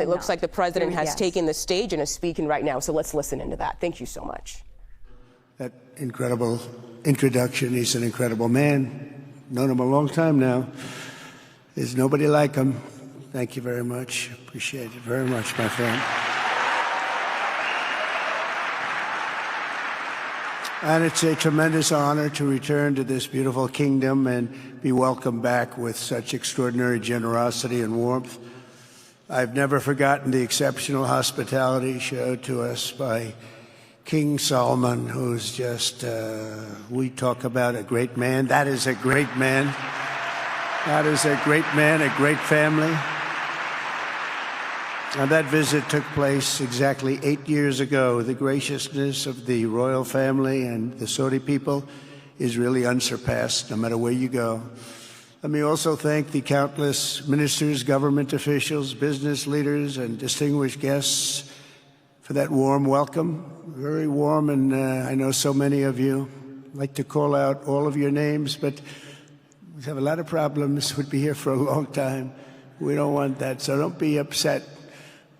It looks like the president has taken the stage and is speaking right now. So let's listen into that. Thank you so much. That incredible introduction. He's an incredible man. Known him a long time now. There's nobody like him. Thank you very much. Appreciate it very much, my friend. And it's a tremendous honor to return to this beautiful kingdom and be welcomed back with such extraordinary generosity and warmth. I've never forgotten the exceptional hospitality showed to us by King Salman, who's just, we talk about a great man. That is a great man. That is a great man, a great family. And that visit took place exactly 8 years ago. The graciousness of the royal family and the Saudi people is really unsurpassed, no matter where you go. Let me also thank the countless ministers, government officials, business leaders, and distinguished guests for that warm welcome. Very warm, and I know so many of you. I'd like to call out all of your names, but we have a lot of problems. We'd be here for a long time. We don't want that, so don't be upset.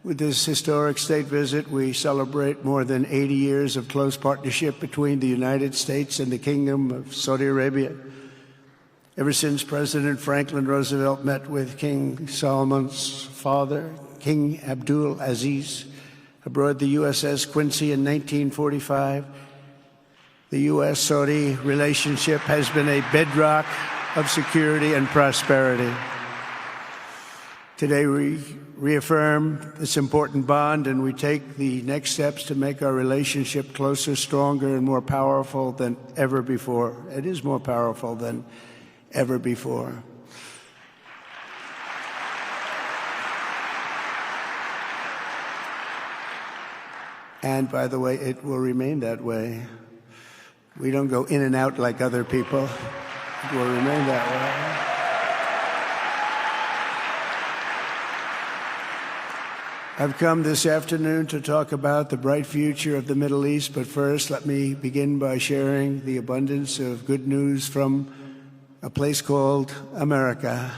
With this historic state visit, we celebrate more than 80 years of close partnership between the United States and the Kingdom of Saudi Arabia. Ever since President Franklin Roosevelt met with King Salman's father, King Abdul Aziz, aboard the USS Quincy in 1945, the U.S.-Saudi relationship has been a bedrock of security and prosperity. Today, we reaffirm this important bond, and we take the next steps to make our relationship closer, stronger, and more powerful than ever before. It is more powerful than ever before. And by the way, it will remain that way. We don't go in and out like other people. It will remain that way. I've come this afternoon to talk about the bright future of the Middle East, but first let me begin by sharing the abundance of good news from a place called America.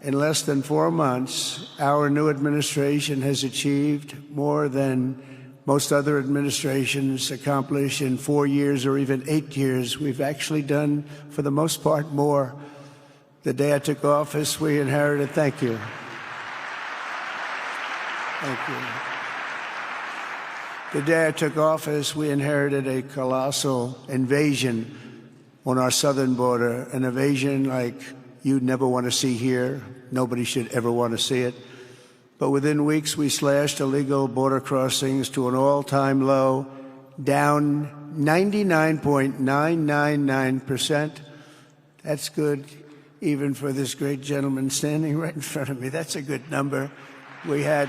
In less than 4 months, our new administration has achieved more than most other administrations accomplish in 4 years or even 8 years. We've actually done, for the most part, more. The day I took office, we inherited, thank you. Thank you. The day I took office, we inherited a colossal invasion on our southern border, an invasion like you'd never want to see here. Nobody should ever want to see it. But within weeks, we slashed illegal border crossings to an all-time low, down 99.999%. That's good, even for this great gentleman standing right in front of me. That's a good number. We had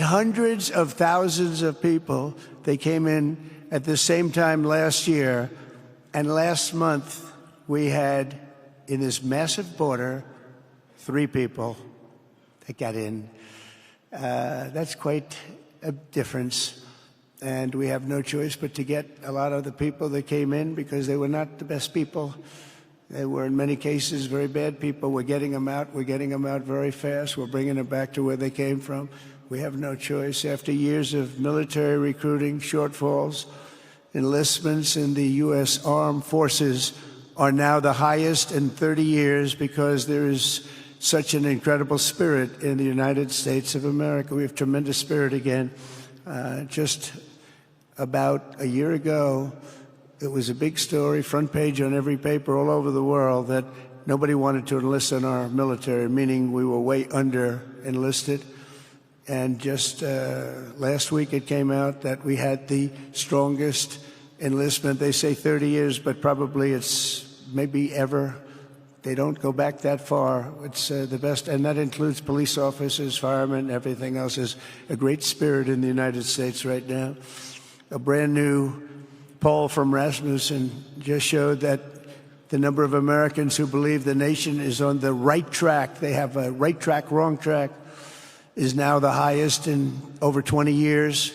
hundreds of thousands of people. They came in at the same time last year, and last month we had, in this massive border, 3 people that got in. That's quite a difference, and we have no choice but to get a lot of the people that came in because they were not the best people. They were, in many cases, very bad people. We're getting them out. We're getting them out very fast. We're bringing them back to where they came from. We have no choice. After years of military recruiting shortfalls, enlistments in the U.S. Armed Forces are now the highest in 30 years because there is such an incredible spirit in the United States of America. We have tremendous spirit again. Just about a year ago, it was a big story, front page on every paper all over the world, that nobody wanted to enlist in our military, meaning we were way under enlisted. And just last week it came out that we had the strongest enlistment. They say 30 years, but probably it's maybe ever. They don't go back that far. It's the best, and that includes police officers, firemen, everything else. Is a great spirit in the United States right now. A brand new poll from Rasmussen just showed that the number of Americans who believe the nation is on the right track, they have a right track, wrong track, is now the highest in over 20 years.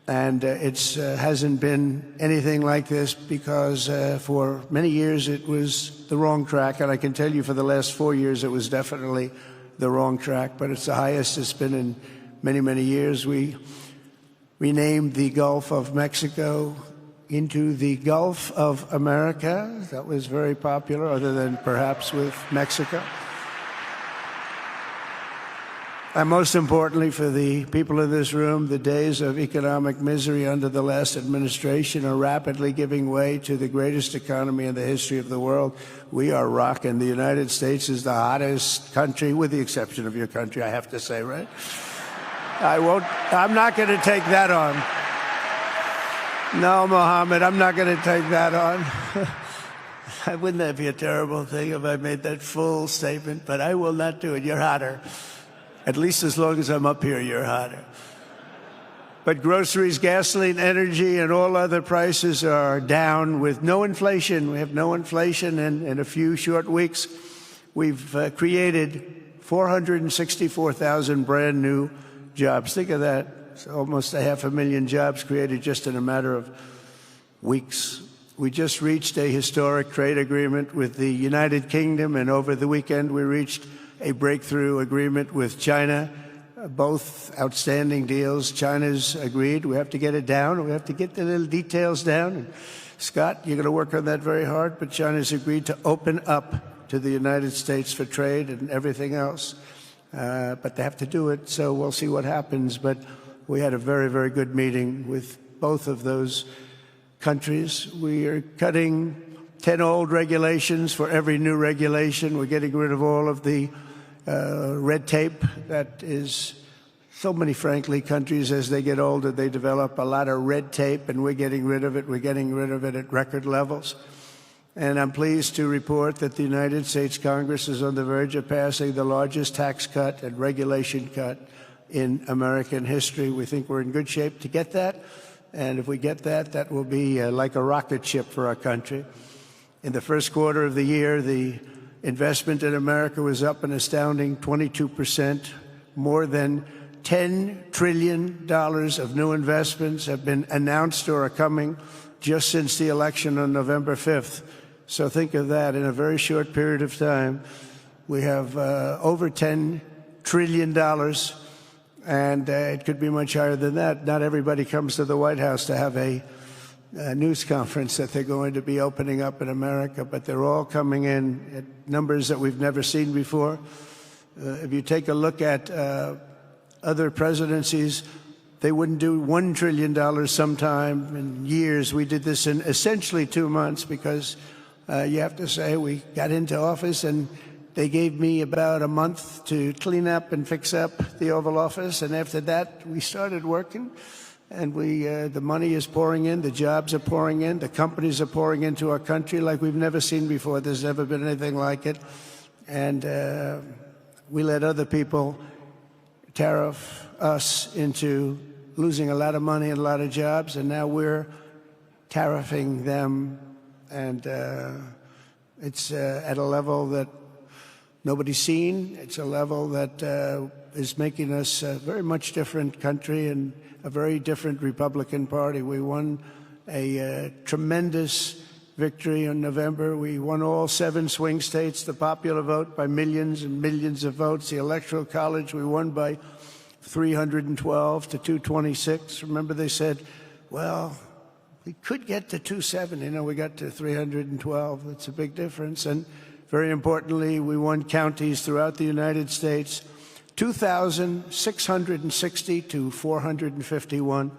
And it hasn't been anything like this because for many years it was the wrong track. And I can tell you for the last 4 years it was definitely the wrong track. But it's the highest it's been in many, many years. We renamed the Gulf of Mexico into the Gulf of America. That was very popular, other than perhaps with Mexico. And most importantly, for the people in this room, the days of economic misery under the last administration are rapidly giving way to the greatest economy in the history of the world. We are rocking. The United States is the hottest country, with the exception of your country, I have to say, right? I'm not going to take that on. No, Mohammed, I'm not going to take that on. Wouldn't that be a terrible thing if I made that full statement? But I will not do it. You're hotter. At least as long as I'm up here, you're hotter. But groceries, gasoline, energy, and all other prices are down with no inflation. We have no inflation, and in a few short weeks, we've created 464,000 brand new jobs. Think of that. It's almost 500,000 jobs created just in a matter of weeks. We just reached a historic trade agreement with the United Kingdom, and over the weekend we reached a breakthrough agreement with China. Both outstanding deals. China's agreed. We have to get it down. We have to get the little details down. And Scott, you're going to work on that very hard, but China's agreed to open up to the United States for trade and everything else. But they have to do it, so we'll see what happens. But we had a very, very good meeting with both of those countries. We are cutting 10 old regulations for every new regulation. We're getting rid of all of the red tape that is so many, frankly, countries, as they get older, they develop a lot of red tape, and we're getting rid of it. We're getting rid of it at record levels. And I'm pleased to report that the United States Congress is on the verge of passing the largest tax cut and regulation cut in American history. We think we're in good shape to get that. And if we get that, that will be like a rocket ship for our country. In the first quarter of the year, the investment in America was up an astounding 22%. More than $10 trillion of new investments have been announced or are coming just since the election on November 5th. So think of that. In a very short period of time, we have over $10 trillion, and it could be much higher than that. Not everybody comes to the White House to have a news conference that they're going to be opening up in America, but they're all coming in at numbers that we've never seen before. If you take a look at other presidencies, they wouldn't do $1 trillion sometime in years. We did this in essentially 2 months because you have to say we got into office and they gave me about a month to clean up and fix up the Oval Office, and after that we started working. And the money is pouring in, the jobs are pouring in, the companies are pouring into our country like we've never seen before. There's never been anything like it. And we let other people tariff us into losing a lot of money and a lot of jobs, and now we're tariffing them. And it's at a level that nobody's seen. It's a level that is making us a very much different country and a very different Republican Party. We won a tremendous victory in November. We won all 7 swing states, the popular vote by millions and millions of votes. The Electoral College we won by 312 to 226. Remember, they said, well, we could get to 270. No, we got to 312. That's a big difference. And very importantly, we won counties throughout the United States, 2,660 to 451.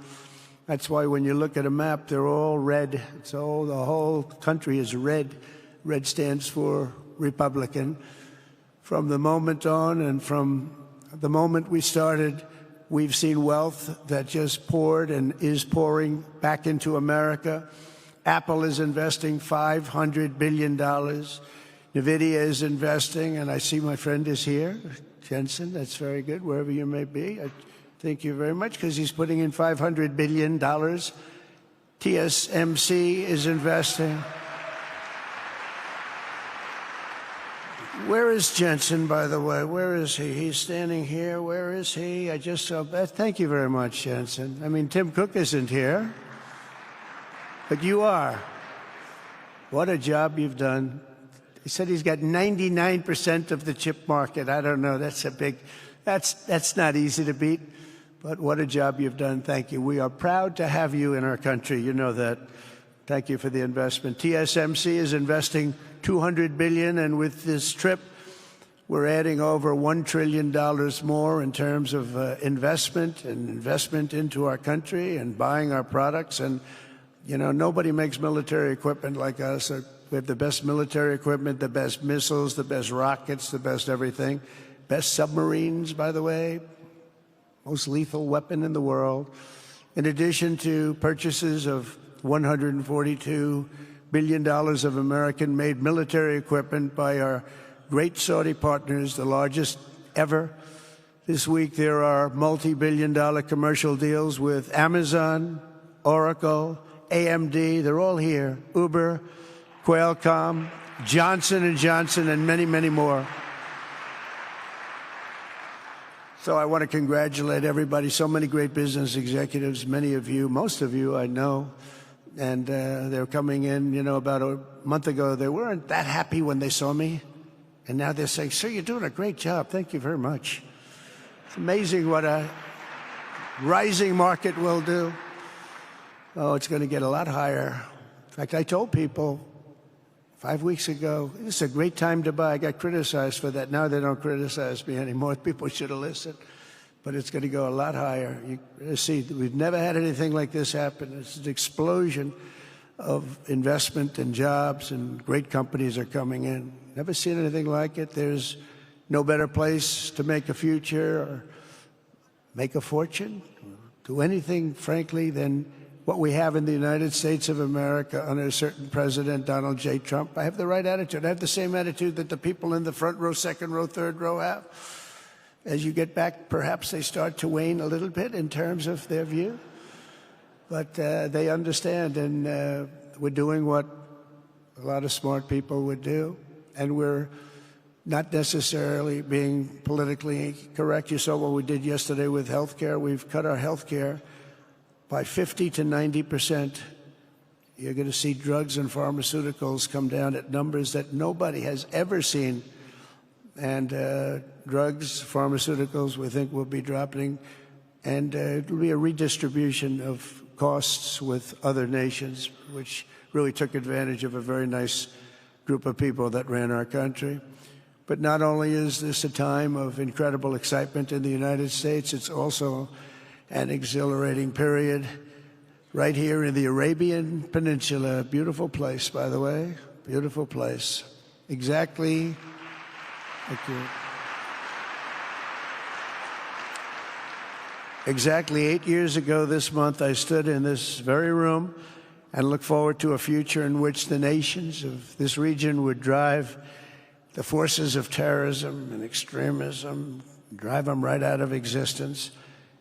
That's why when you look at a map, they're all red. The whole country is red. Red stands for Republican. From the moment on and from the moment we started, we've seen wealth that just poured and is pouring back into America. Apple is investing $500 billion. NVIDIA is investing, and I see my friend is here. Jensen, that's very good, wherever you may be. I thank you very much, because he's putting in $500 billion. TSMC is investing. Where is Jensen, by the way? Where is he? He's standing here. Where is he? I just saw. Thank you very much, Jensen. I mean, Tim Cook isn't here, but you are. What a job you've done. He said he's got 99% of the chip market. I don't know. That's not easy to beat, but what a job you've done. Thank you. We are proud to have you in our country. You know that. Thank you for the investment. TSMC is investing $200 billion, and with this trip, we're adding over $1 trillion more in terms of investment into our country and buying our products. And, you know, nobody makes military equipment like us. We have the best military equipment, the best missiles, the best rockets, the best everything. Best submarines, by the way. Most lethal weapon in the world. In addition to purchases of $142 billion of American-made military equipment by our great Saudi partners, the largest ever. This week there are multi-billion-dollar commercial deals with Amazon, Oracle, AMD. They're all here. Uber, Qualcomm, Johnson & Johnson, and many, many more. So I want to congratulate everybody. So many great business executives, many of you, most of you I know. And they're coming in, you know, about a month ago. They weren't that happy when they saw me. And now they're saying, sir, you're doing a great job. Thank you very much. It's amazing what a rising market will do. Oh, it's going to get a lot higher. In fact, I told people 5 weeks ago, this is a great time to buy. I got criticized for that. Now they don't criticize me anymore. People should have listened. But it's going to go a lot higher. You see, we've never had anything like this happen. It's an explosion of investment and jobs, and great companies are coming in. Never seen anything like it. There's no better place to make a future or make a fortune, do anything, frankly, than what we have in the United States of America under a certain president, Donald J. Trump. I have the right attitude. I have the same attitude that the people in the front row, second row, third row have. As you get back, perhaps they start to wane a little bit in terms of their view. But they understand, and we're doing what a lot of smart people would do. And we're not necessarily being politically correct. You saw what we did yesterday with health care. We've cut our health care by 50 to 90%. You're going to see drugs and pharmaceuticals come down at numbers that nobody has ever seen. And drugs, pharmaceuticals, we think will be dropping. And it'll be a redistribution of costs with other nations, which really took advantage of a very nice group of people that ran our country. But not only is this a time of incredible excitement in the United States, it's also an exhilarating period right here in the Arabian Peninsula. Beautiful place, by the way. Beautiful place. Exactly. Thank you. Exactly 8 years ago this month, I stood in this very room and looked forward to a future in which the nations of this region would drive the forces of terrorism and extremism, drive them right out of existence,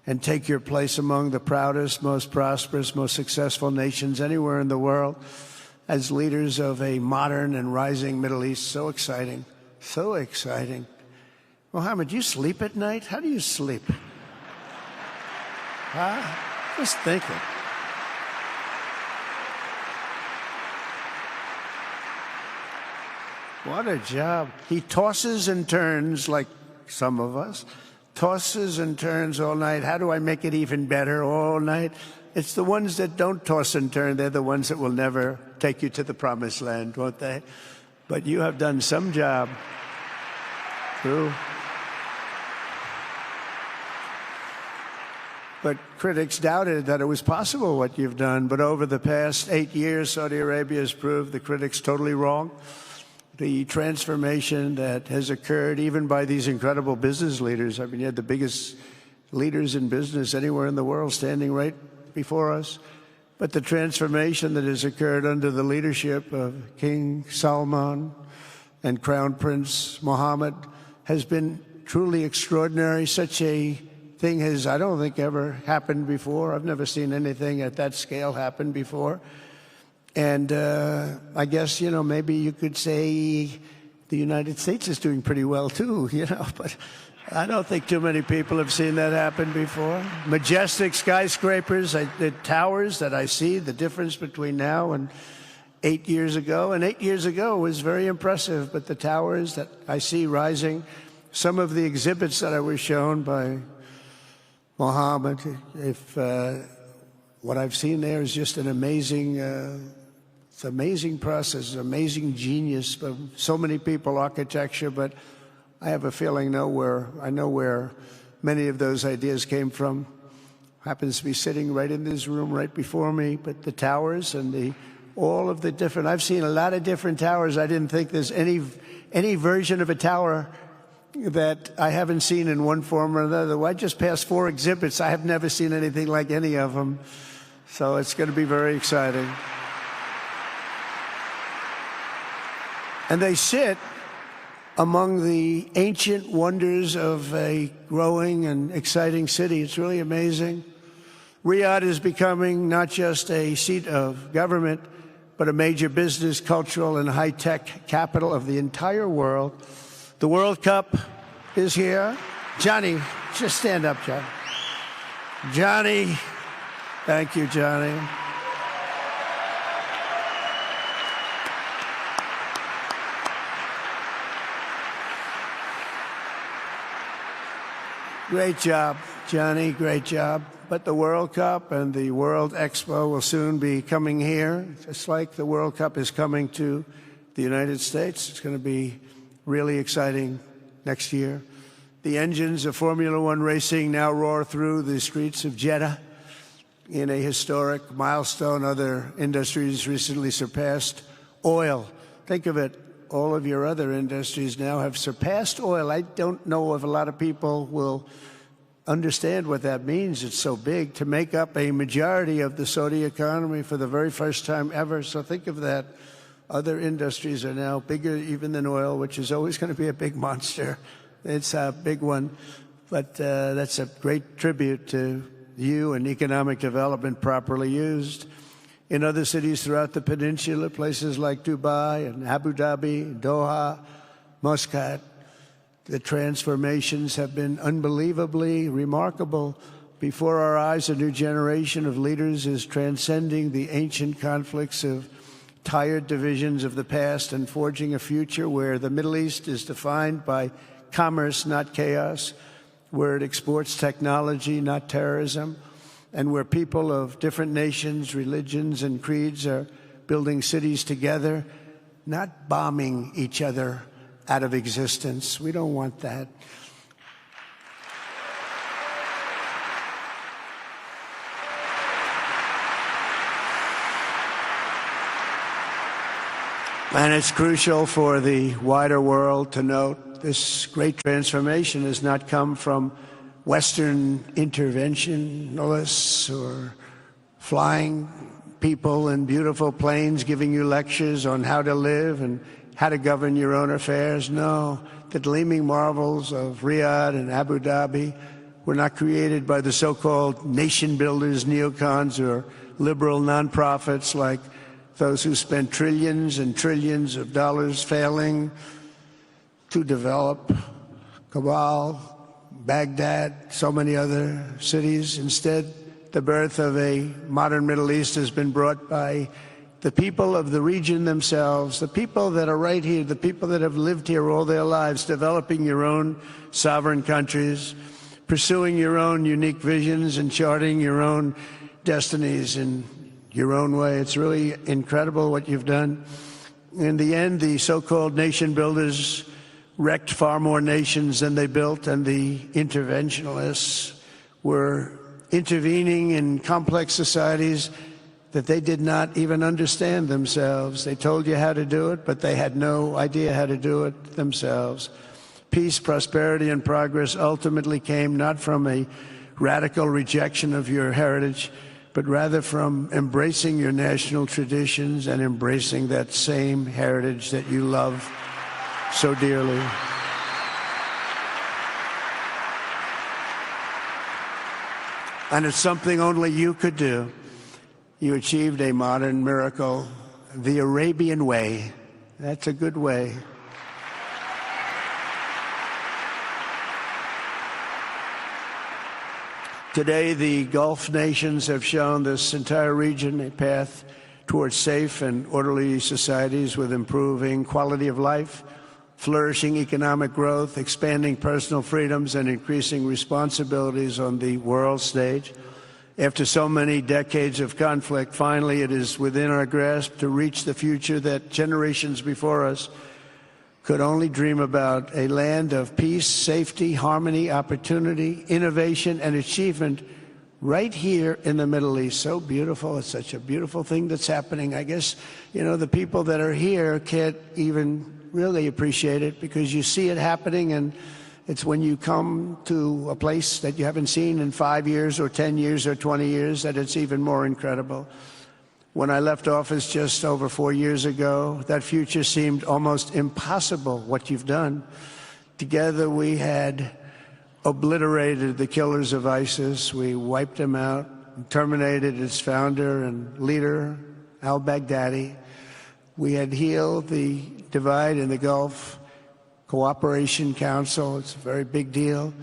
and take your place among the proudest, most prosperous, most successful nations anywhere in the world as leaders of a modern and rising Middle East. So exciting. So exciting. Mohammed, do you sleep at night? How do you sleep? Huh? Just thinking. What a job. He tosses and turns like some of us. Tosses and turns all night. How do I make it even better all night? It's the ones that don't toss and turn. They're the ones that will never take you to the promised land, won't they? But you have done some job. True. But critics doubted that it was possible what you've done. But over the past 8 years, Saudi Arabia has proved the critics totally wrong. The transformation that has occurred even by these incredible business leaders. I mean, you had the biggest leaders in business anywhere in the world standing right before us. But the transformation that has occurred under the leadership of King Salman and Crown Prince Mohammed has been truly extraordinary. Such a thing has, I don't think, ever happened before. I've never seen anything at that scale happen before. And I guess, you know, maybe you could say the United States is doing pretty well too, but I don't think too many people have seen that happen before. Majestic skyscrapers, the towers that I see, the difference between now and 8 years ago. And 8 years ago was very impressive, but the towers that I see rising, some of the exhibits that I was shown by Mohammed, what I've seen there is just an amazing, it's an amazing process, amazing genius of so many people, architecture, but I have a feeling I know where many of those ideas came from. Happens to be sitting right in this room right before me, but the towers and all of the different, I've seen a lot of different towers. I didn't think there's any version of a tower that I haven't seen in one form or another. I just passed 4 exhibits. I have never seen anything like any of them. So it's going to be very exciting. And they sit among the ancient wonders of a growing and exciting city. It's really amazing. Riyadh is becoming not just a seat of government, but a major business, cultural, and high-tech capital of the entire world. The World Cup is here. Johnny, just stand up, Johnny. Johnny, thank you, Johnny. Great job, Johnny, great job. But the World Cup and the World Expo will soon be coming here, just like the World Cup is coming to the United States. It's going to be really exciting next year. The engines of Formula One racing now roar through the streets of Jeddah in a historic milestone. Other industries recently surpassed oil. Think of it. All of your other industries now have surpassed oil. I don't know if a lot of people will understand what that means. It's so big to make up a majority of the Saudi economy for the very first time ever. So think of that. Other industries are now bigger even than oil, which is always going to be a big monster. It's a big one. But that's a great tribute to you and economic development properly used. In other cities throughout the peninsula, places like Dubai and Abu Dhabi, Doha, Muscat, the transformations have been unbelievably remarkable. Before our eyes, a new generation of leaders is transcending the ancient conflicts of tired divisions of the past and forging a future where the Middle East is defined by commerce, not chaos, where it exports technology, not terrorism, and where people of different nations, religions, and creeds are building cities together, not bombing each other out of existence. We don't want that. And it's crucial for the wider world to note this great transformation has not come from Western interventionists or flying people in beautiful planes giving you lectures on how to live and how to govern your own affairs. No, the gleaming marvels of Riyadh and Abu Dhabi were not created by the so-called nation builders, neocons, or liberal nonprofits like those who spent trillions and trillions of dollars failing to develop Kabul, Baghdad, so many other cities. Instead, the birth of a modern Middle East has been brought by the people of the region themselves, the people that are right here, the people that have lived here all their lives, developing your own sovereign countries, pursuing your own unique visions and charting your own destinies in your own way. It's really incredible what you've done. In the end, the so-called nation builders wrecked far more nations than they built, and the interventionists were intervening in complex societies that they did not even understand themselves. They told you how to do it, but they had no idea how to do it themselves. Peace, prosperity, and progress ultimately came not from a radical rejection of your heritage, but rather from embracing your national traditions and embracing that same heritage that you love so dearly. And it's something only you could do. You achieved a modern miracle, the Arabian way. That's a good way. Today, the Gulf nations have shown this entire region a path towards safe and orderly societies with improving quality of life, flourishing economic growth, expanding personal freedoms, and increasing responsibilities on the world stage. After so many decades of conflict, finally it is within our grasp to reach the future that generations before us could only dream about, a land of peace, safety, harmony, opportunity, innovation, and achievement right here in the Middle East. So beautiful. It's such a beautiful thing that's happening. I guess, the people that are here can't even really appreciate it because you see it happening, and it's when you come to a place that you haven't seen in 5 years or 10 years or 20 years that it's even more incredible. When I left office just over 4 years ago, that future seemed almost impossible, what you've done. Together we had obliterated the killers of ISIS. We wiped them out, terminated its founder and leader, al-Baghdadi. We had healed the divide in the Gulf Cooperation Council, it's a very big deal,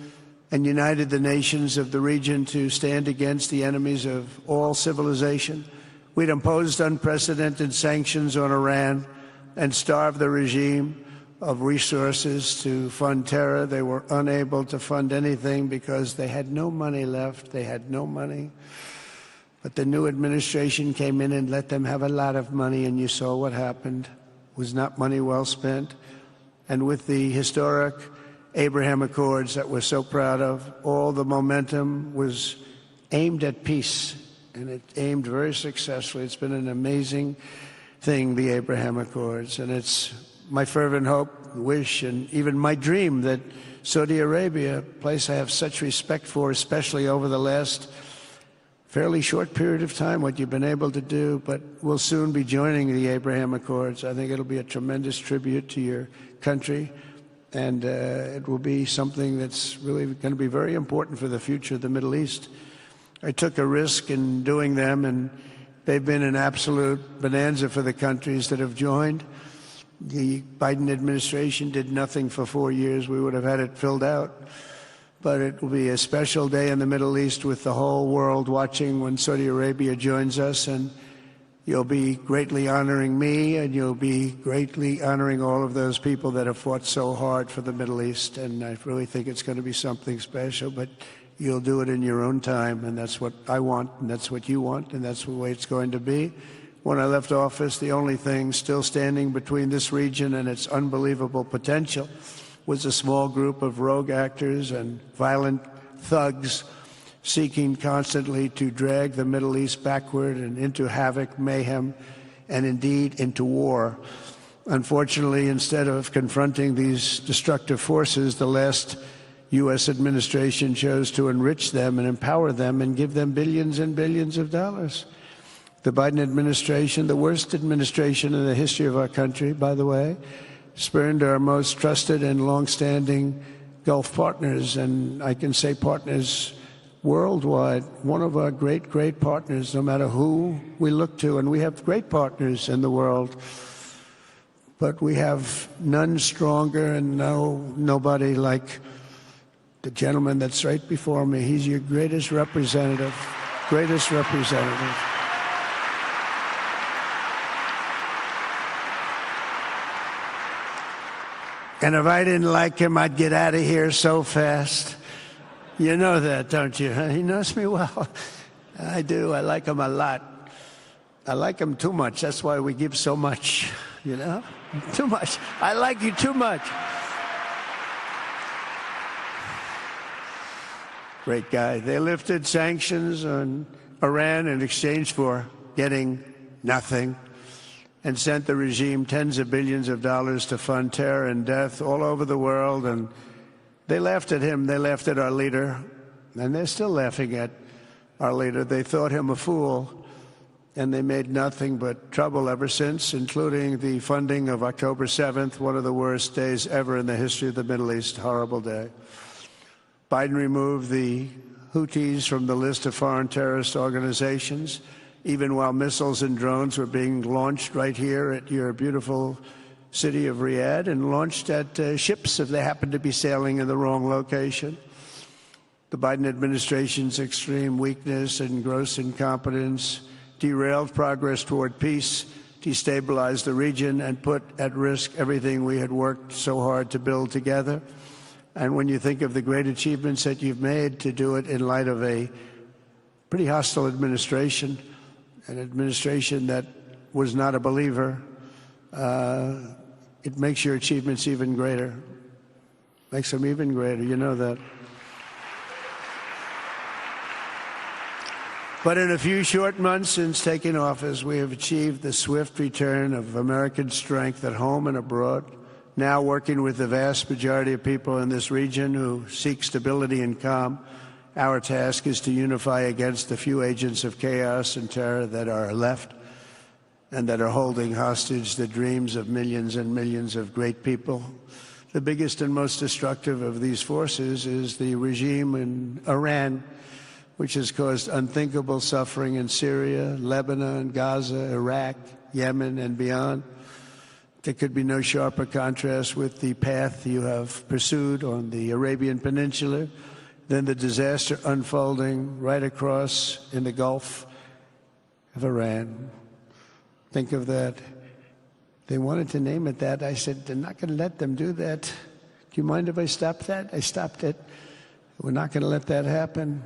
and united the nations of the region to stand against the enemies of all civilization. We'd imposed unprecedented sanctions on Iran and starved the regime of resources to fund terror. They were unable to fund anything because they had no money left. They had no money. But the new administration came in and let them have a lot of money, and you saw what happened. It was not money well spent. And with the historic Abraham Accords that we're so proud of, all the momentum was aimed at peace. And it aimed very successfully. It's been an amazing thing, the Abraham Accords. And it's my fervent hope, wish, and even my dream that Saudi Arabia, a place I have such respect for, especially over the last fairly short period of time, what you've been able to do, but we'll soon be joining the Abraham Accords. I think it'll be a tremendous tribute to your country, and it will be something that's really going to be very important for the future of the Middle East. I took a risk in doing them, and they've been an absolute bonanza for the countries that have joined. The Biden administration did nothing for 4 years. We would have had it filled out. But it will be a special day in the Middle East with the whole world watching when Saudi Arabia joins us, and you'll be greatly honoring me, and you'll be greatly honoring all of those people that have fought so hard for the Middle East. And I really think it's going to be something special, but you'll do it in your own time, and that's what I want, and that's what you want, and that's the way it's going to be. When I left office, the only thing still standing between this region and its unbelievable potential was a small group of rogue actors and violent thugs seeking constantly to drag the Middle East backward and into havoc, mayhem, and indeed into war. Unfortunately, instead of confronting these destructive forces, the last U.S. administration chose to enrich them and empower them and give them billions and billions of dollars. The Biden administration, the worst administration in the history of our country, by the way, spurned our most trusted and long-standing Gulf partners, and I can say partners worldwide, one of our great, great partners, no matter who we look to, and we have great partners in the world, but we have none stronger and nobody like the gentleman that's right before me. He's your greatest representative, greatest representative. And if I didn't like him, I'd get out of here so fast. You know that, don't you? He knows me well. I do. I like him a lot. I like him too much. That's why we give so much, Too much. I like you too much. Great guy. They lifted sanctions on Iran in exchange for getting nothing, and sent the regime tens of billions of dollars to fund terror and death all over the world. And they laughed at him. They laughed at our leader. And they're still laughing at our leader. They thought him a fool. And they made nothing but trouble ever since, including the funding of October 7th, one of the worst days ever in the history of the Middle East. Horrible day. Biden removed the Houthis from the list of foreign terrorist organizations, even while missiles and drones were being launched right here at your beautiful city of Riyadh, and launched at ships if they happened to be sailing in the wrong location. The Biden administration's extreme weakness and gross incompetence derailed progress toward peace, destabilized the region, and put at risk everything we had worked so hard to build together. And when you think of the great achievements that you've made, to do it in light of a pretty hostile administration, an administration that was not a believer, it makes your achievements even greater. Makes them even greater, you know that. But in a few short months since taking office, we have achieved the swift return of American strength at home and abroad, now working with the vast majority of people in this region who seek stability and calm. Our task is to unify against the few agents of chaos and terror that are left and that are holding hostage the dreams of millions and millions of great people. The biggest and most destructive of these forces is the regime in Iran, which has caused unthinkable suffering in Syria, Lebanon, Gaza, Iraq, Yemen, and beyond. There could be no sharper contrast with the path you have pursued on the Arabian Peninsula than the disaster unfolding right across in the Gulf of Iran. Think of that. They wanted to name it that. I said, they're not going to let them do that. Do you mind if I stop that? I stopped it. We're not going to let that happen.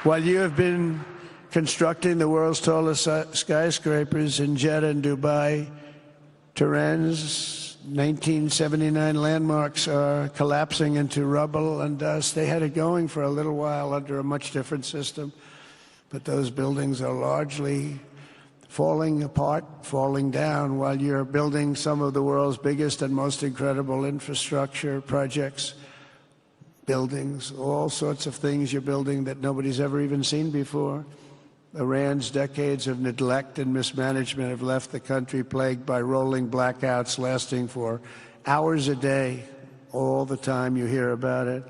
While you have been constructing the world's tallest skyscrapers in Jeddah and Dubai, Tehran's 1979 landmarks are collapsing into rubble and dust. They had it going for a little while under a much different system, but those buildings are largely falling apart, falling down, while you're building some of the world's biggest and most incredible infrastructure projects. Buildings, all sorts of things you're building that nobody's ever even seen before. Iran's decades of neglect and mismanagement have left the country plagued by rolling blackouts lasting for hours a day. All the time you hear about it.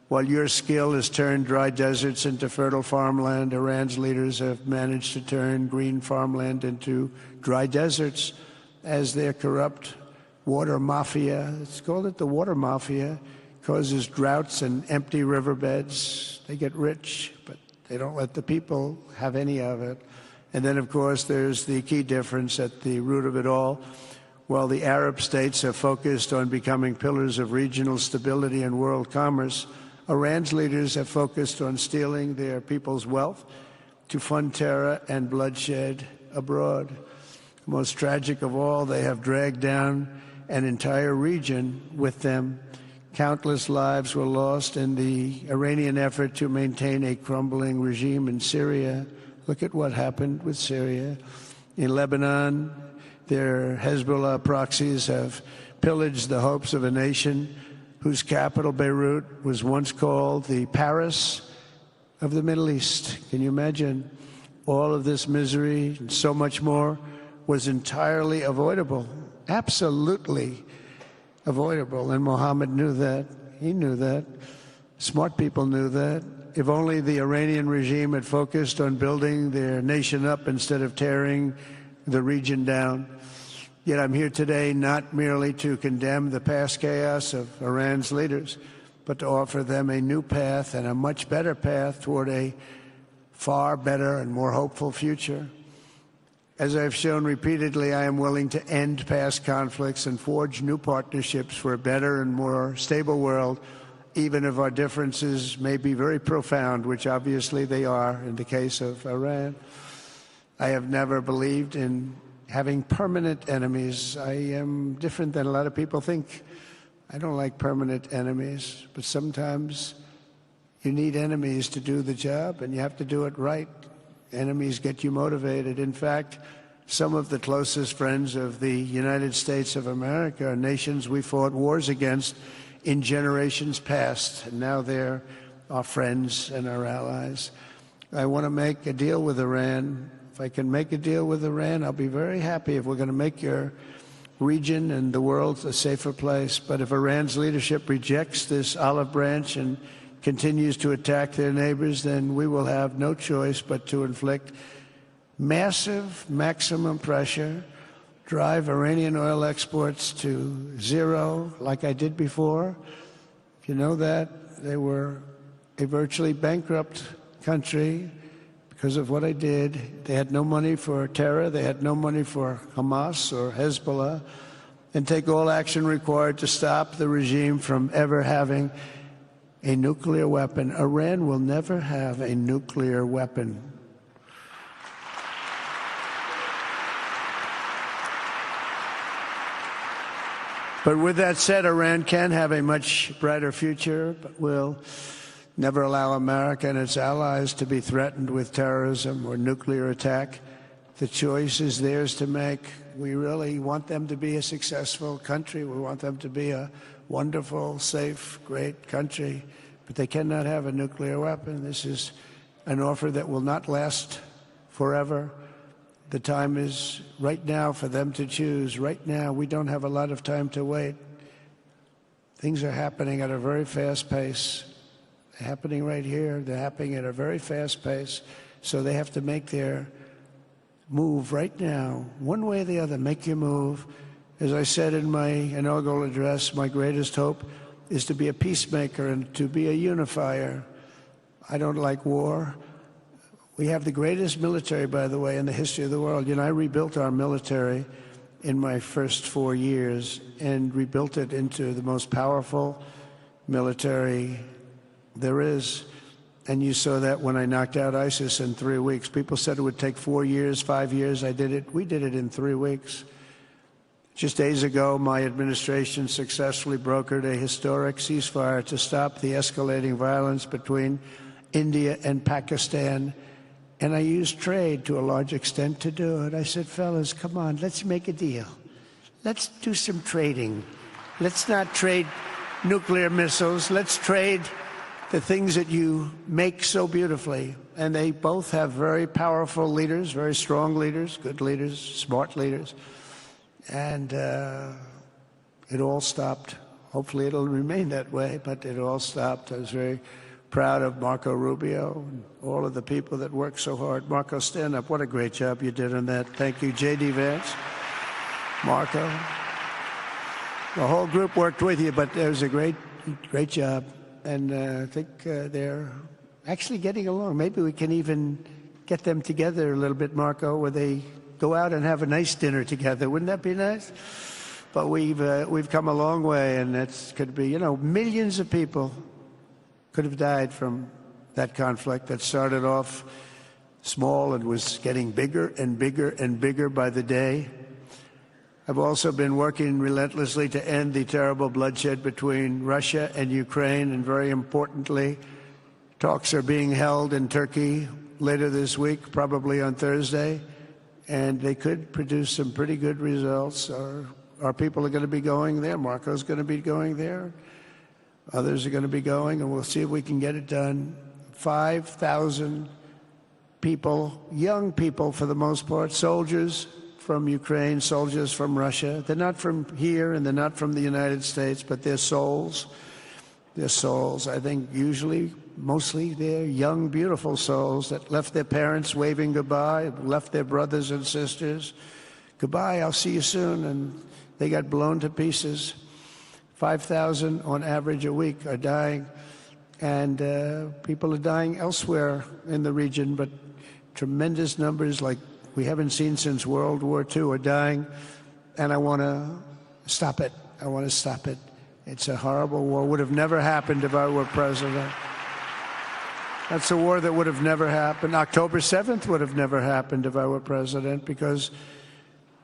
While your skill has turned dry deserts into fertile farmland, Iran's leaders have managed to turn green farmland into dry deserts as their corrupt water mafia, it's called it the water mafia, causes droughts and empty riverbeds. They get rich, but they don't let the people have any of it. And then, of course, there's the key difference at the root of it all. While the Arab states have focused on becoming pillars of regional stability and world commerce, Iran's leaders have focused on stealing their people's wealth to fund terror and bloodshed abroad. Most tragic of all, they have dragged down an entire region with them. Countless lives were lost in the Iranian effort to maintain a crumbling regime in Syria. Look at what happened with Syria. In Lebanon, their Hezbollah proxies have pillaged the hopes of a nation whose capital, Beirut, was once called the Paris of the Middle East. Can you imagine? All of this misery and so much more was entirely avoidable, absolutely avoidable. And Mohammed knew that. He knew that. Smart people knew that. If only the Iranian regime had focused on building their nation up instead of tearing the region down. Yet I'm here today not merely to condemn the past chaos of Iran's leaders, but to offer them a new path and a much better path toward a far better and more hopeful future. As I've shown repeatedly, I am willing to end past conflicts and forge new partnerships for a better and more stable world, even if our differences may be very profound, which obviously they are in the case of Iran. I have never believed in having permanent enemies. I am different than a lot of people think. I don't like permanent enemies, but sometimes you need enemies to do the job, and you have to do it right. Enemies get you motivated. In fact, some of the closest friends of the United States of America are nations we fought wars against in generations past, and now they're our friends and our allies. I want to make a deal with Iran. If I can make a deal with Iran, I'll be very happy. If we're going to make your region and the world a safer place. But if Iran's leadership rejects this olive branch and continues to attack their neighbors, then we will have no choice but to inflict massive, maximum pressure drive Iranian oil exports to zero like I did before. If you know that, they were a virtually bankrupt country because of what I did. They had no money for terror. They had no money for Hamas or Hezbollah, and take all action required to stop the regime from ever having a nuclear weapon. Iran will never have a nuclear weapon. But with that said, Iran can have a much brighter future, but will never allow America and its allies to be threatened with terrorism or nuclear attack. The choice is theirs to make. We really want them to be a successful country. We want them to be a wonderful, safe, great country, but they cannot have a nuclear weapon. This is an offer that will not last forever. The time is right now for them to choose. Right now, we don't have a lot of time to wait. Things are happening at a very fast pace. They're happening right here. They're happening at a very fast pace. So they have to make their move right now, one way or the other. Make your move. As I said in my inaugural address, my greatest hope is to be a peacemaker and to be a unifier. I don't like war. We have the greatest military, by the way, in the history of the world. You know, I rebuilt our military in my first 4 years and rebuilt it into the most powerful military there is. And you saw that when I knocked out ISIS in 3 weeks. People said it would take 4 years, 5 years. I did it. We did it in 3 weeks. Just days ago, my administration successfully brokered a historic ceasefire to stop the escalating violence between India and Pakistan. And I used trade to a large extent to do it. I said, fellas, come on, let's make a deal. Let's do some trading. Let's not trade nuclear missiles. Let's trade the things that you make so beautifully. And they both have very powerful leaders, very strong leaders, good leaders, smart leaders. And it all stopped. Hopefully it'll remain that way, but it all stopped. I was very proud of Marco Rubio and all of the people that worked so hard. Marco, stand up. What a great job you did on that. Thank you, J.D. Vance, Marco. The whole group worked with you, but it was a great job. And I think they're actually getting along. Maybe we can even get them together a little bit, Marco, where they go out and have a nice dinner together. Wouldn't that be nice? But we've come a long way, and it could be, you know, millions of people could have died from that conflict that started off small and was getting bigger and bigger and bigger by the day. I've also been working relentlessly to end the terrible bloodshed between Russia and Ukraine, and very importantly, talks are being held in Turkey later this week, probably on Thursday, and they could produce some pretty good results. Our people are going to be going there. Marco's going to be going there. Others are going to be going, and we'll see if we can get it done. 5,000 people, young people for the most part, soldiers from Ukraine, soldiers from Russia. They're not from here and they're not from the United States, but they're souls. They're souls. I think usually, mostly, they're young, beautiful souls that left their parents waving goodbye, left their brothers and sisters. Goodbye, I'll see you soon. And they got blown to pieces. 5,000 on average a week are dying. And people are dying elsewhere in the region, but tremendous numbers like we haven't seen since World War II are dying, and I want to stop it. I want to stop it. It's a horrible war. Would have never happened if I were president. That's a war that would have never happened. October 7th would have never happened if I were president, because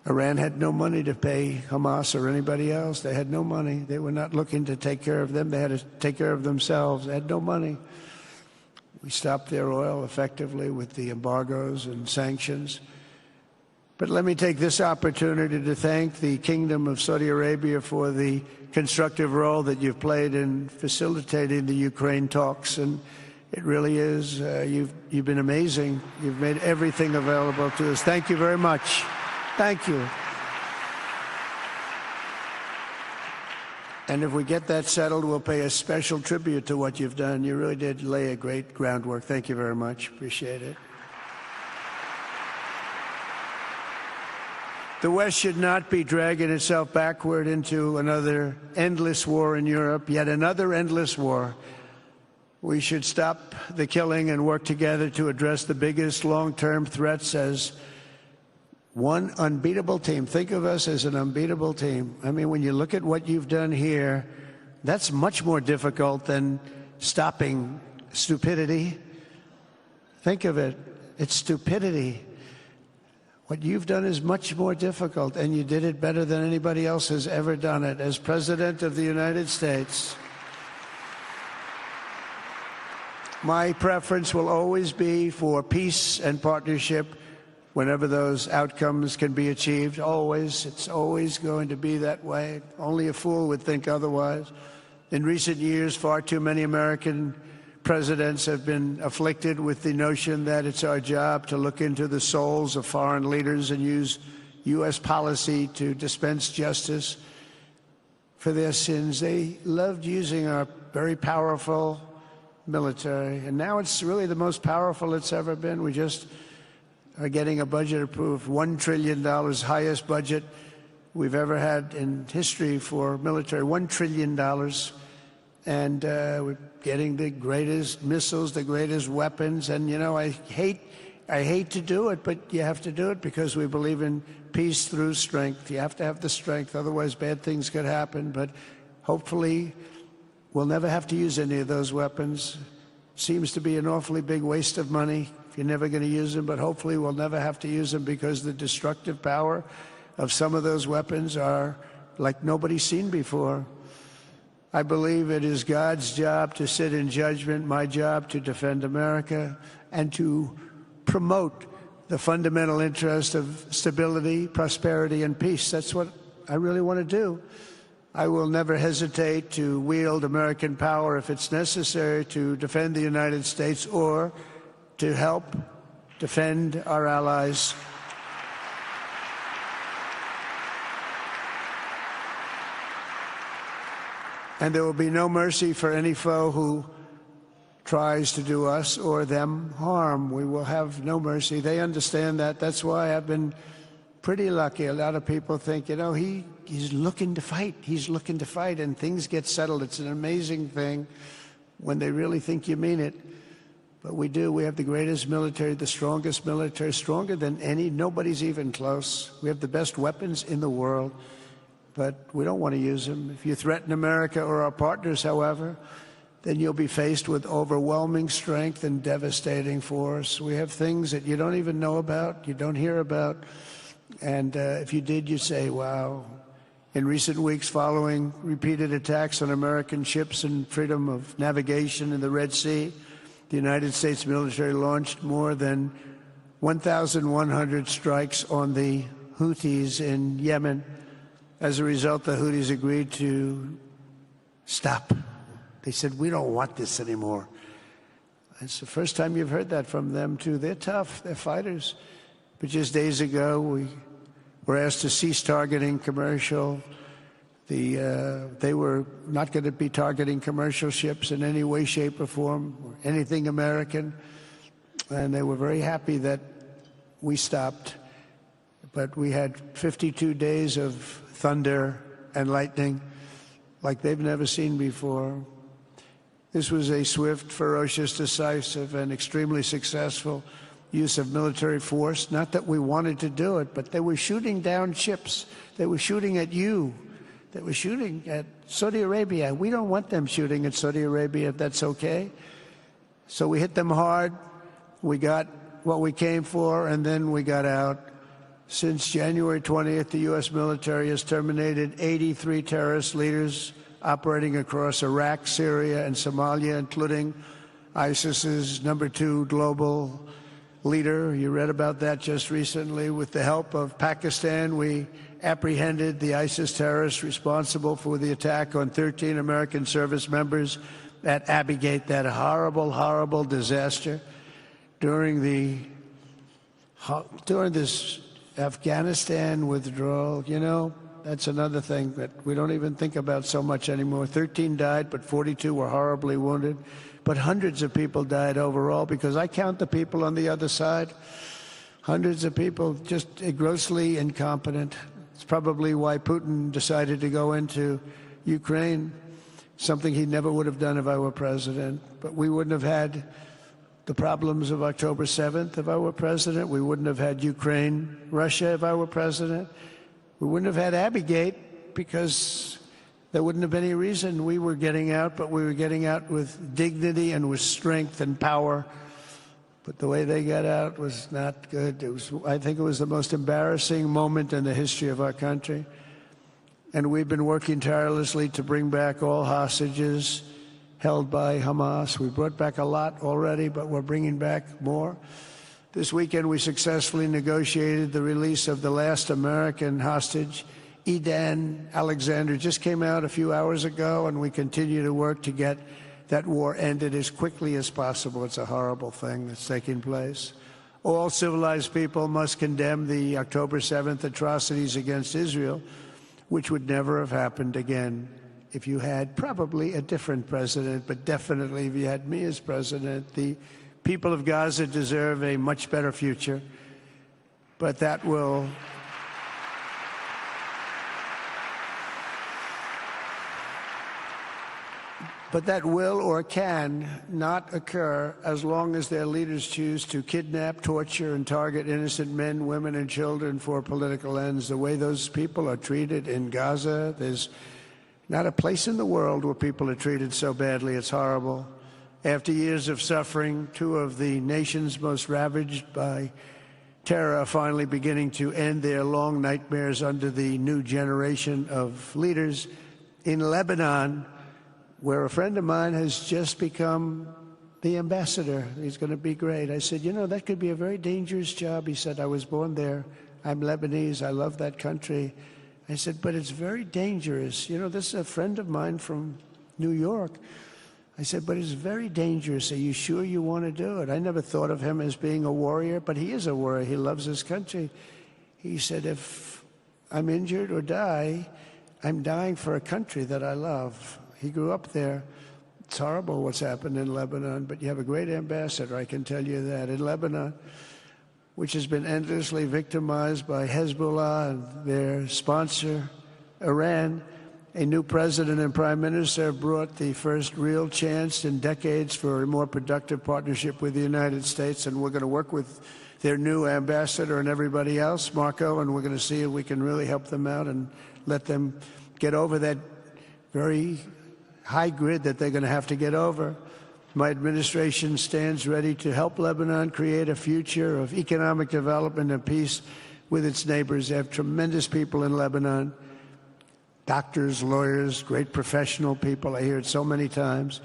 Iran had no money to pay Hamas or anybody else. They had no money. They were not looking to take care of them. They had to take care of themselves. They had no money. We stopped their oil effectively with the embargoes and sanctions. But let me take this opportunity to thank the Kingdom of Saudi Arabia for the constructive role that you've played in facilitating the Ukraine talks. And it really is, you've been amazing. You've made everything available to us. Thank you very much. Thank you. And if we get that settled, we'll pay a special tribute to what you've done. You really did lay a great groundwork. Thank you very much. Appreciate it. The West should not be dragging itself backward into another endless war in Europe, yet another endless war. We should stop the killing and work together to address the biggest long-term threats as one unbeatable team. Think of us as an unbeatable team. I mean, when you look at what you've done here, that's much more difficult than stopping stupidity. Think of it. It's stupidity. What you've done is much more difficult, and you did it better than anybody else has ever done it. As President of the United States, my preference will always be for peace and partnership whenever those outcomes can be achieved. Always. It's always going to be that way. Only a fool would think otherwise. In recent years, far too many American presidents have been afflicted with the notion that it's our job to look into the souls of foreign leaders and use U.S. policy to dispense justice for their sins. They loved using our very powerful military, and now it's really the most powerful it's ever been. We just are getting a budget approved, $1 trillion, highest budget we've ever had in history for military, $1 trillion. And we're getting the greatest missiles, the greatest weapons. And, you know, I hate to do it, but you have to do it because we believe in peace through strength. You have to have the strength, otherwise bad things could happen. But hopefully we'll never have to use any of those weapons. Seems to be an awfully big waste of money if you're never going to use them, but hopefully we'll never have to use them because the destructive power of some of those weapons are like nobody's seen before. I believe it is God's job to sit in judgment, my job to defend America and to promote the fundamental interest of stability, prosperity, and peace. That's what I really want to do. I will never hesitate to wield American power if it's necessary to defend the United States or to help defend our allies. And there will be no mercy for any foe who tries to do us or them harm. We will have no mercy. They understand that. That's why I've been pretty lucky. A lot of people think, you know, he's looking to fight. He's looking to fight, and things get settled. It's an amazing thing when they really think you mean it. But we do. We have the greatest military, the strongest military, stronger than any. Nobody's even close. We have the best weapons in the world. But we don't want to use them. If you threaten America or our partners, however, then you'll be faced with overwhelming strength and devastating force. We have things that you don't even know about, you don't hear about, and if you did, you'd say, wow. In recent weeks, following repeated attacks on American ships and freedom of navigation in the Red Sea, the United States military launched more than 1,100 strikes on the Houthis in Yemen. As a result, the Houthis agreed to stop. They said, we don't want this anymore. It's the first time you've heard that from them, too. They're tough. They're fighters. But just days ago, we were asked to cease targeting commercial. They were not going to be targeting commercial ships in any way, shape, or form, or anything American. And they were very happy that we stopped. But we had 52 days of thunder and lightning like they've never seen before. This was a swift, ferocious, decisive, and extremely successful use of military force. Not that we wanted to do it, but they were shooting down ships. They were shooting at you. They were shooting at Saudi Arabia. We don't want them shooting at Saudi Arabia if that's okay. So we hit them hard. We got what we came for, and then we got out. Since January 20th, the U.S. military has terminated 83 terrorist leaders operating across Iraq, Syria, and Somalia, including ISIS's #2 global leader. You read about that just recently. With the help of Pakistan, we apprehended the ISIS terrorists responsible for the attack on 13 American service members at Abbey Gate, that horrible, horrible disaster. During this Afghanistan withdrawal, you know, that's another thing that we don't even think about so much anymore. 13 died, but 42 were horribly wounded. But hundreds of people died overall, because I count the people on the other side. Hundreds of people just grossly incompetent. It's probably why Putin decided to go into Ukraine, something he never would have done if I were president. But we wouldn't have had the problems of October 7th if I were president. We wouldn't have had Ukraine, Russia if I were president. We wouldn't have had Abbeygate because there wouldn't have been any reason we were getting out, but we were getting out with dignity and with strength and power. But the way they got out was not good. I think it was the most embarrassing moment in the history of our country. And we've been working tirelessly to bring back all hostages held by Hamas. We brought back a lot already, but we're bringing back more. This weekend, we successfully negotiated the release of the last American hostage, Edan Alexander. Just came out a few hours ago, and we continue to work to get that war ended as quickly as possible. It's a horrible thing that's taking place. All civilized people must condemn the October 7th atrocities against Israel, which would never have happened again if you had probably a different president, but definitely if you had me as president. The people of Gaza deserve a much better future, but that will or can not occur as long as their leaders choose to kidnap, torture, and target innocent men, women, and children for political ends. The way those people are treated in Gaza, there's not a place in the world where people are treated so badly. It's horrible. After years of suffering, two of the nations most ravaged by terror are finally beginning to end their long nightmares under the new generation of leaders. In Lebanon, where a friend of mine has just become the ambassador. He's going to be great. I said, you know, that could be a very dangerous job. He said, I was born there. I'm Lebanese. I love that country. I said, but it's very dangerous. You know, this is a friend of mine from New York. I said, but it's very dangerous. Are you sure you want to do it? I never thought of him as being a warrior, but he is a warrior. He loves his country. He said, if I'm injured or die, I'm dying for a country that I love. He grew up there. It's horrible what's happened in Lebanon, but you have a great ambassador, I can tell you that. In Lebanon, which has been endlessly victimized by Hezbollah and their sponsor, Iran, a new president and prime minister brought the first real chance in decades for a more productive partnership with the United States, and we're going to work with their new ambassador and everybody else, Marco, and we're going to see if we can really help them out and let them get over that very high grid that they're going to have to get over. My administration stands ready to help Lebanon create a future of economic development and peace with its neighbors. They have tremendous people in Lebanon, doctors, lawyers, great professional people. I hear it so many times.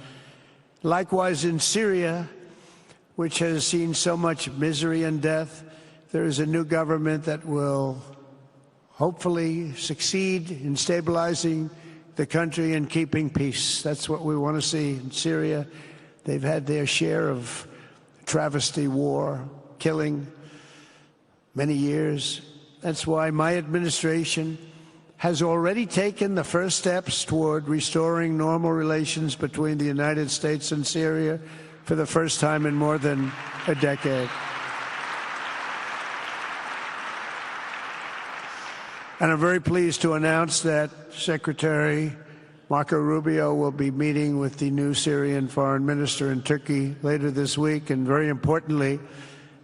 Likewise, in Syria, which has seen so much misery and death, there is a new government that will hopefully succeed in stabilizing the country and keeping peace. That's what we want to see in Syria. They've had their share of travesty, war, killing, many years. That's why my administration has already taken the first steps toward restoring normal relations between the United States and Syria for the first time in more than a decade. And I'm very pleased to announce that Secretary Marco Rubio will be meeting with the new Syrian foreign minister in Turkey later this week. And very importantly,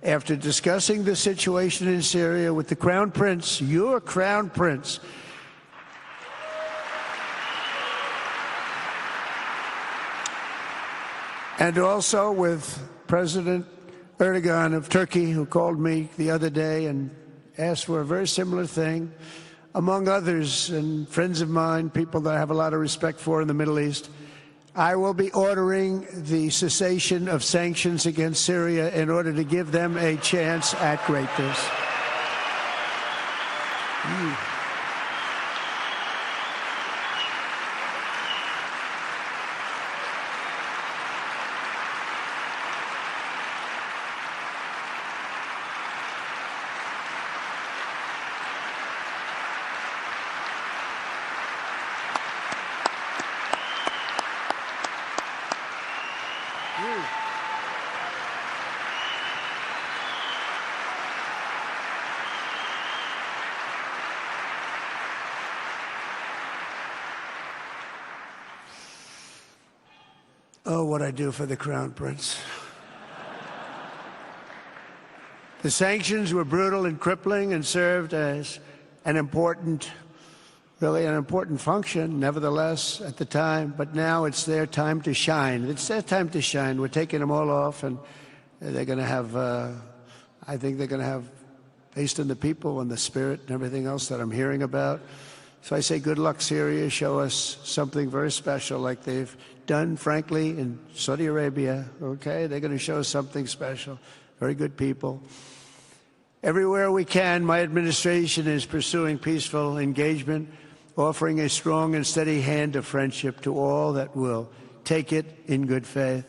after discussing the situation in Syria with the Crown Prince, your Crown Prince, and also with President Erdogan of Turkey, who called me the other day and asked for a very similar thing, among others, and friends of mine, people that I have a lot of respect for in the Middle East, I will be ordering the cessation of sanctions against Syria in order to give them a chance at greatness. Oh, what I do for the Crown Prince. The sanctions were brutal and crippling and served as an important function, nevertheless, at the time. But now it's their time to shine. It's their time to shine. We're taking them all off, and they're going to have, I think they're going to have, based on the people and the spirit and everything else that I'm hearing about. So I say good luck, Syria. Show us something very special like they've done, frankly, in Saudi Arabia. Okay? They're going to show us something special. Very good people. Everywhere we can, my administration is pursuing peaceful engagement, offering a strong and steady hand of friendship to all that will take it in good faith.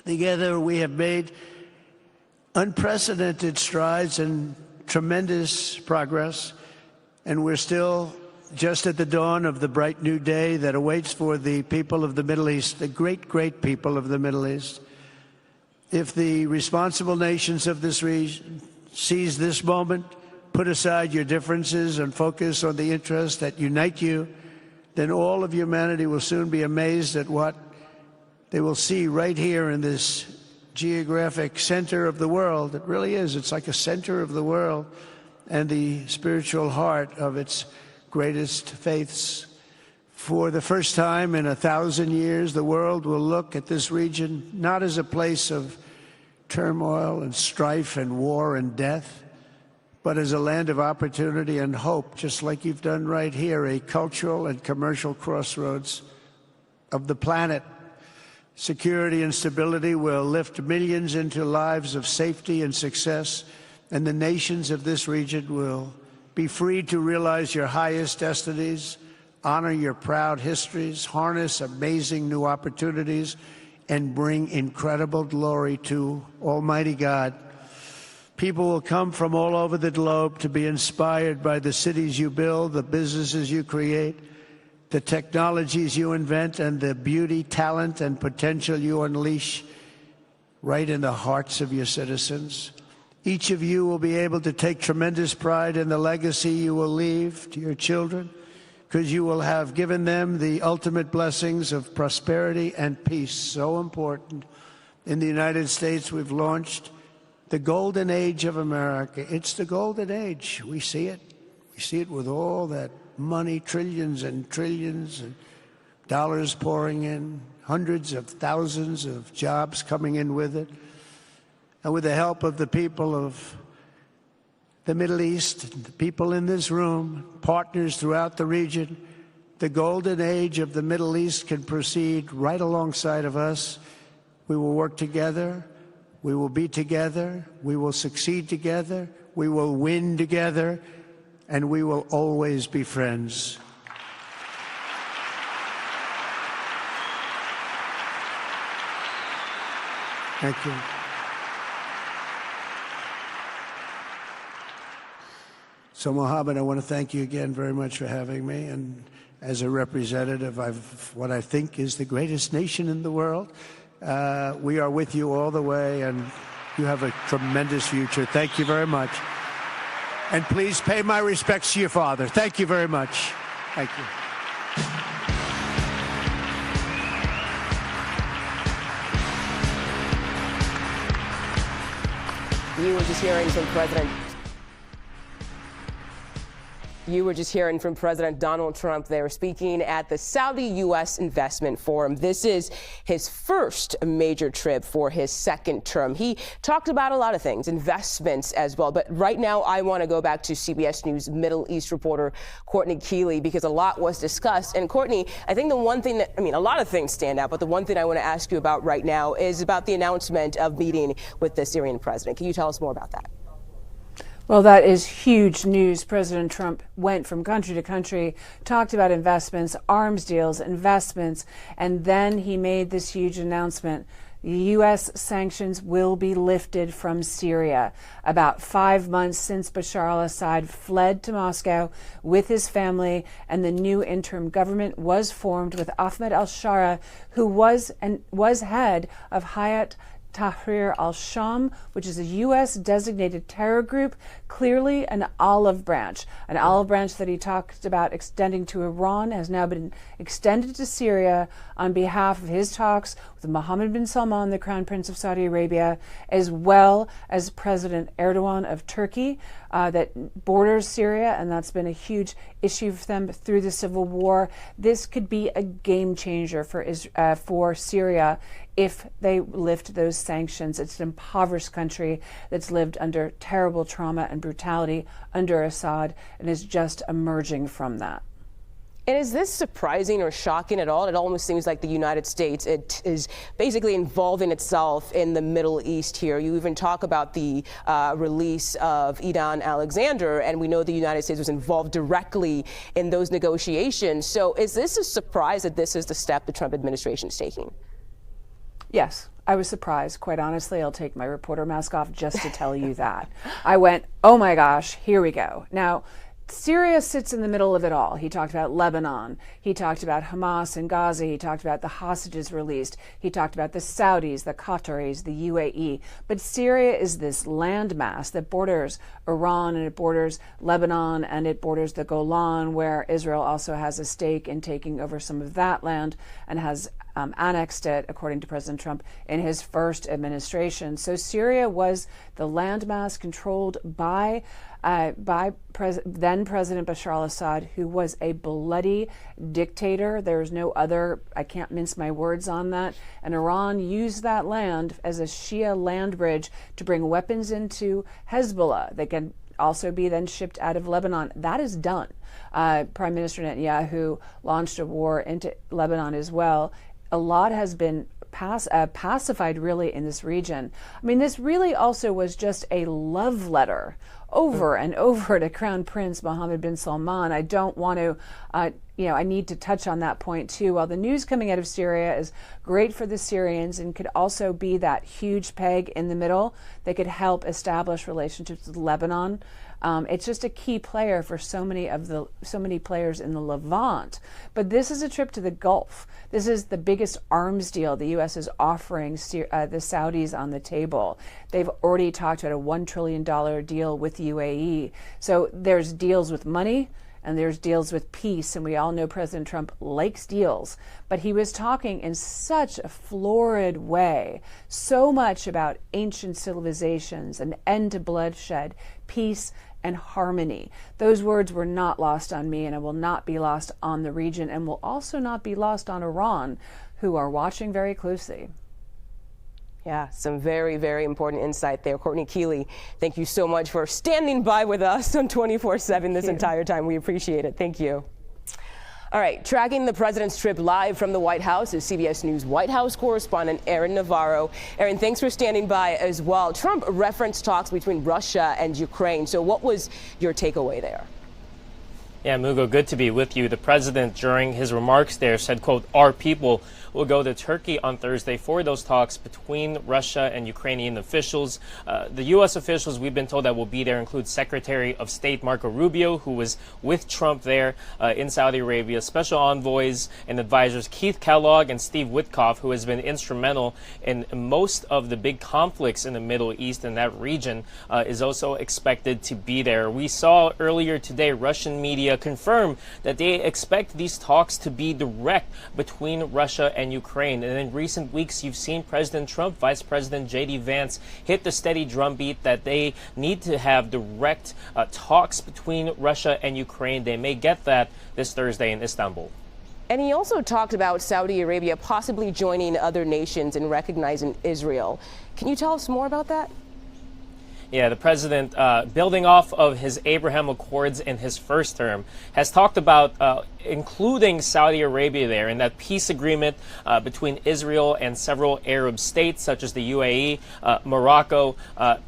Together, we have made unprecedented strides and tremendous progress, and we're still just at the dawn of the bright new day that awaits for the people of the Middle East, the great, great people of the Middle East. If the responsible nations of this region seize this moment, put aside your differences and focus on the interests that unite you, then all of humanity will soon be amazed at what they will see right here in this geographic center of the world. It really is. It's like a center of the world and the spiritual heart of its greatest faiths. For the first time in 1,000 years, the world will look at this region not as a place of turmoil and strife and war and death, but as a land of opportunity and hope, just like you've done right here, a cultural and commercial crossroads of the planet. Security and stability will lift millions into lives of safety and success, and the nations of this region will be free to realize your highest destinies, honor your proud histories, harness amazing new opportunities, and bring incredible glory to Almighty God. People will come from all over the globe to be inspired by the cities you build, the businesses you create, the technologies you invent, and the beauty, talent, and potential you unleash right in the hearts of your citizens. Each of you will be able to take tremendous pride in the legacy you will leave to your children, because you will have given them the ultimate blessings of prosperity and peace. So important. In the United States, we've launched the golden age of America. It's the golden age. We see it. We see it with all that money, trillions and trillions of dollars pouring in, hundreds of thousands of jobs coming in with it. And with the help of the people of the Middle East, the people in this room, partners throughout the region, the golden age of the Middle East can proceed right alongside of us. We will work together. We will be together. We will succeed together. We will win together. And we will always be friends. Thank you. So, Mohammed, I want to thank you again very much for having me. And as a representative of what I think is the greatest nation in the world, we are with you all the way, and you have a tremendous future. Thank you very much. And please pay my respects to your father. Thank you very much. Thank you. You were just hearing from President Donald Trump there speaking at the Saudi-U.S. Investment Forum. This is his first major trip for his second term. He talked about a lot of things, investments as well. But right now, I want to go back to CBS News Middle East reporter Courtney Kealy, because a lot was discussed. And Courtney, I think the one thing a lot of things stand out, but the one thing I want to ask you about right now is about the announcement of meeting with the Syrian president. Can you tell us more about that? Well, that is huge news. President Trump went from country to country, talked about investments, arms deals, investments, and then he made this huge announcement. U.S. sanctions will be lifted from Syria. About 5 months since Bashar al-Assad fled to Moscow with his family, and the new interim government was formed with Ahmed al-Shara, who was head of Hayat Tahrir al-Sham, which is a U.S. designated terror group, clearly an olive branch. An olive branch that he talked about extending to Iran has now been extended to Syria on behalf of his talks with Mohammed bin Salman, the Crown Prince of Saudi Arabia, as well as President Erdogan of Turkey, that borders Syria, and that's been a huge issue for them through the civil war. This could be a game changer for Syria if they lift those sanctions. It's an impoverished country that's lived under terrible trauma and brutality under Assad and is just emerging from that. And is this surprising or shocking at all? It almost seems like the United States, it is basically involving itself in the Middle East here. You even talk about the release of Idan Alexander, and we know the United States was involved directly in those negotiations. So is this a surprise that this is the step the Trump administration is taking? Yes, I was surprised. Quite honestly, I'll take my reporter mask off just to tell you that. I went, oh my gosh, here we go. Now, Syria sits in the middle of it all. He talked about Lebanon. He talked about Hamas and Gaza. He talked about the hostages released. He talked about the Saudis, the Qataris, the UAE. But Syria is this landmass that borders Iran, and it borders Lebanon, and it borders the Golan, where Israel also has a stake in taking over some of that land and has annexed it, according to President Trump, in his first administration. So Syria was the landmass controlled by then President Bashar al-Assad, who was a bloody dictator. There's no other, I can't mince my words on that. And Iran used that land as a Shia land bridge to bring weapons into Hezbollah. They can also be then shipped out of Lebanon. That is done. Prime Minister Netanyahu launched a war into Lebanon as well. A lot has been pacified really in this region. I mean, this really also was just a love letter over and over to Crown Prince Mohammed bin Salman. I don't want to, I need to touch on that point too. While the news coming out of Syria is great for the Syrians and could also be that huge peg in the middle that could help establish relationships with Lebanon. It's just a key player for so many players in the Levant. But this is a trip to the Gulf. This is the biggest arms deal the U.S. is offering the Saudis on the table. They've already talked about a $1 trillion deal with UAE. So there's deals with money, and there's deals with peace, and we all know President Trump likes deals, but he was talking in such a florid way, so much about ancient civilizations, an end to bloodshed, peace, and harmony. Those words were not lost on me, and it will not be lost on the region, and will also not be lost on Iran, who are watching very closely. Yeah, some very, very important insight there. Courtney Kealy, thank you so much for standing by with us on 24/7 this entire time. We appreciate it. Thank you. All right, tracking the president's trip live from the White House is CBS News White House correspondent Aaron Navarro. Aaron, thanks for standing by as well. Trump referenced talks between Russia and Ukraine. So what was your takeaway there? Yeah, Mugo, good to be with you. The president, during his remarks there, said, quote, "Our people will go to Turkey on Thursday for those talks between Russia and Ukrainian officials." The U.S. officials we've been told that will be there include Secretary of State Marco Rubio, who was with Trump there in Saudi Arabia, special envoys and advisors Keith Kellogg and Steve Witkoff, who has been instrumental in most of the big conflicts in the Middle East, and that region is also expected to be there. We saw earlier today Russian media confirm that they expect these talks to be direct between Russia and Ukraine. And in recent weeks, you've seen President Trump, Vice President J.D. Vance hit the steady drumbeat that they need to have direct talks between Russia and Ukraine. They may get that this Thursday in Istanbul. And he also talked about Saudi Arabia possibly joining other nations in recognizing Israel. Can you tell us more about that? Yeah, the president, building off of his Abraham Accords in his first term, has talked about including Saudi Arabia there in that peace agreement between Israel and several Arab states, such as the UAE, Morocco.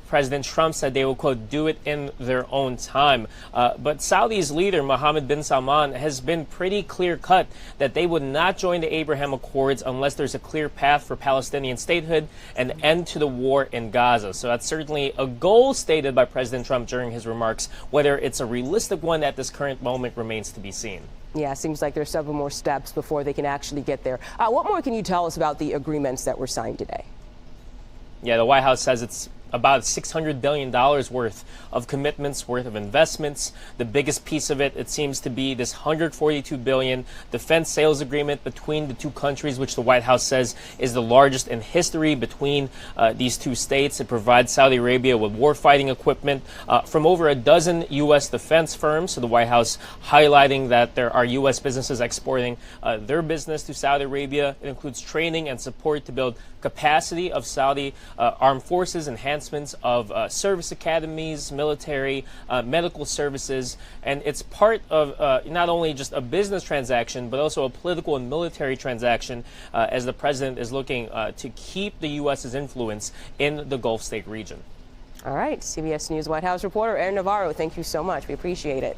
President Trump said they will, quote, do it in their own time. But Saudi's leader, Mohammed bin Salman, has been pretty clear-cut that they would not join the Abraham Accords unless there's a clear path for Palestinian statehood and end to the war in Gaza. So that's certainly a goal stated by President Trump during his remarks. Whether it's a realistic one at this current moment remains to be seen. Yeah, seems like there's several more steps before they can actually get there. What more can you tell us about the agreements that were signed today? Yeah, the White House says it's about $600 billion worth of commitments, worth of investments. The biggest piece of it, it seems to be this $142 billion defense sales agreement between the two countries, which the White House says is the largest in history between these two states. It provides Saudi Arabia with warfighting equipment from over a dozen U.S. defense firms. So the White House highlighting that there are U.S. businesses exporting their business to Saudi Arabia. It includes training and support to build capacity of Saudi armed forces, enhancements of service academies, military, medical services, and it's part of not only just a business transaction, but also a political and military transaction as the president is looking to keep the U.S.'s influence in the Gulf state region. All right, CBS News White House reporter Navarro, thank you so much. We appreciate it.